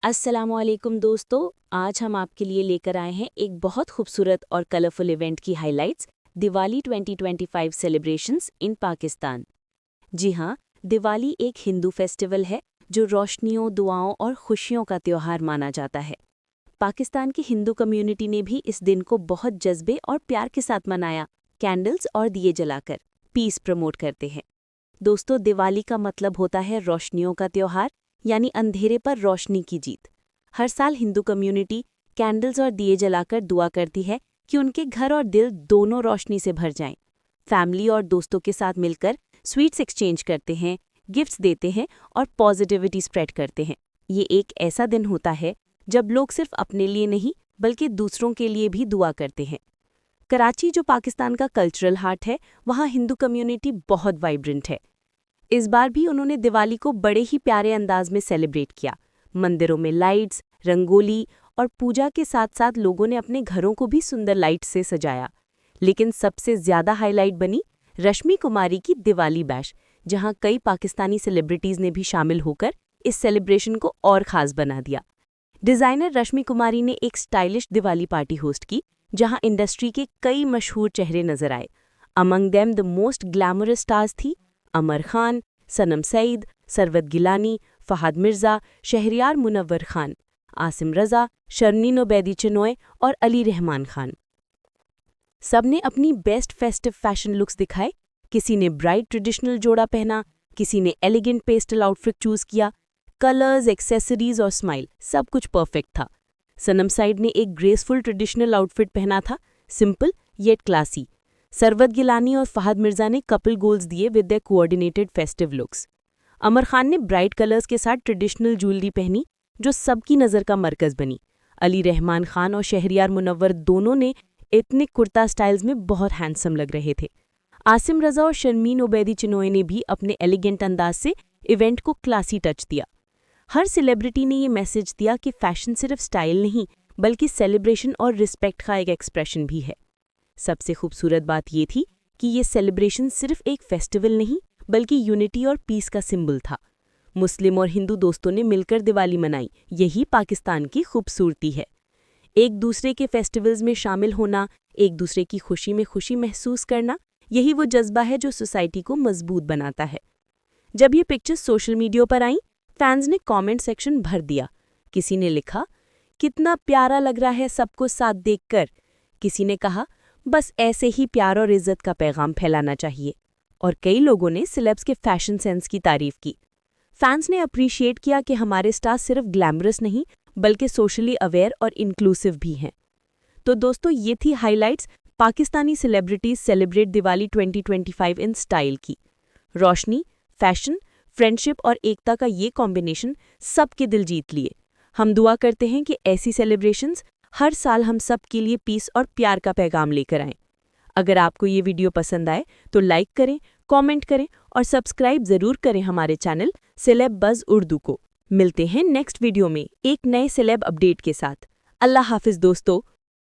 अस्सलामुअलैकुम दोस्तों, आज हम आपके लिए लेकर आए हैं एक बहुत खूबसूरत और कलरफुल इवेंट की हाइलाइट्स, दिवाली 2025 सेलिब्रेशंस इन पाकिस्तान। जी हाँ, दिवाली एक हिंदू फेस्टिवल है जो रोशनियों, दुआओं और खुशियों का त्योहार माना जाता है। पाकिस्तान की हिंदू कम्युनिटी ने भी इस दिन को बहुत जज्बे और प्यार के साथ मनाया, कैंडल्स और दिए जलाकर पीस प्रमोट करते हैं। दोस्तों, दिवाली का मतलब होता है रोशनियों का त्योहार, यानी अंधेरे पर रोशनी की जीत। हर साल हिंदू कम्युनिटी कैंडल्स और दिए जलाकर दुआ करती है कि उनके घर और दिल दोनों रोशनी से भर जाएं। फैमिली और दोस्तों के साथ मिलकर स्वीट्स एक्सचेंज करते हैं, गिफ्ट्स देते हैं और पॉजिटिविटी स्प्रेड करते हैं। ये एक ऐसा दिन होता है जब लोग सिर्फ अपने लिए नहीं बल्कि दूसरों के लिए भी दुआ करते हैं। कराची, जो पाकिस्तान का कल्चरल हार्ट है, वहाँ हिंदू कम्युनिटी बहुत वाइब्रेंट है। इस बार भी उन्होंने दिवाली को बड़े ही प्यारे अंदाज में सेलिब्रेट किया। मंदिरों में लाइट्स, रंगोली और पूजा के साथ साथ लोगों ने अपने घरों को भी सुंदर लाइट्स से सजाया। लेकिन सबसे ज्यादा हाईलाइट बनी रश्मि कुमारी की दिवाली बैश, जहां कई पाकिस्तानी सेलिब्रिटीज ने भी शामिल होकर इस सेलिब्रेशन को और खास बना दिया। डिजाइनर रश्मि कुमारी ने एक स्टाइलिश दिवाली पार्टी होस्ट की, जहां इंडस्ट्री के कई मशहूर चेहरे नजर आए। Among them the most glamorous stars थी अमर खान, सनम सईद, सरवत गिलानी, फहद मिर्जा, शहरियार मुनव्वर खान, आसिम रजा, शर्नीन ओबैदी चिनॉय और अली रहमान खान। सबने अपनी बेस्ट फेस्टिव फैशन लुक्स दिखाए। किसी ने ब्राइट ट्रेडिशनल जोड़ा पहना, किसी ने एलिगेंट पेस्टल आउटफिट चूज किया। कलर्स, एक्सेसरीज और स्माइल, सब कुछ परफेक्ट था। सनम सईद ने एक ग्रेसफुल ट्रेडिशनल आउटफिट पहना था, simple yet classy. Sarwat Gilani और फहद मिर्जा ने कपल गोल्स दिए with their coordinated festive looks. Amar Khan ने ब्राइट कलर्स के साथ ट्रेडिशनल ज्वेलरी पहनी, जो सबकी नज़र का मरकज बनी। अली रहमान खान और शहरियार मुनव्वर दोनों ने एथनिक कुर्ता स्टाइल्स में बहुत हैंडसम लग रहे थे। आसिम रजा और शर्मीन ओबैदी चिनॉय ने भी अपने एलिगेंट अंदाज से इवेंट को क्लासी टच दिया। हर सेलिब्रिटी ने ये मैसेज दिया कि फैशन सिर्फ स्टाइल नहीं बल्कि सेलिब्रेशन और रिस्पेक्ट का एक एक्सप्रेशन भी है। सबसे खूबसूरत बात ये थी कि ये सेलिब्रेशन सिर्फ एक फेस्टिवल नहीं बल्कि यूनिटी और पीस का सिंबल था। मुस्लिम और हिंदू दोस्तों ने मिलकर दिवाली मनाई, यही पाकिस्तान की खूबसूरती है। एक दूसरे के फेस्टिवल्स में शामिल होना, एक दूसरे की खुशी में खुशी महसूस करना, यही वो जज्बा है जो सोसाइटी को मजबूत बनाता है। जब ये पिक्चर्स सोशल मीडिया पर आईं, फैंस ने कमेंट सेक्शन भर दिया। किसी ने लिखा, कितना प्यारा लग रहा है सबको साथ देखकर। किसी ने कहा, बस ऐसे ही प्यार और इज्जत का पैगाम फैलाना चाहिए। और कई लोगों ने सेलेब्स के फैशन सेंस की तारीफ की। फैंस ने अप्रिशिएट किया कि हमारे स्टार्स सिर्फ ग्लैमरस नहीं बल्कि सोशली अवेयर और इंक्लूसिव भी हैं। तो दोस्तों, ये थी highlights Pakistani celebrities celebrate Diwali 2025 in style की। रोशनी, फैशन, फ्रेंडशिप और एकता का ये कॉम्बिनेशन सबके दिल जीत लिए। हम दुआ करते हैं कि ऐसी सेलिब्रेशंस हर साल हम सब के लिए पीस और प्यार का पैगाम लेकर आएं। अगर आपको ये वीडियो पसंद आए तो लाइक करें, कमेंट करें और सब्सक्राइब ज़रूर करें हमारे चैनल सेलेब बज़ उर्दू को। मिलते हैं नेक्स्ट वीडियो में एक नए सेलेब अपडेट के साथ। अल्लाह हाफिज़ दोस्तों।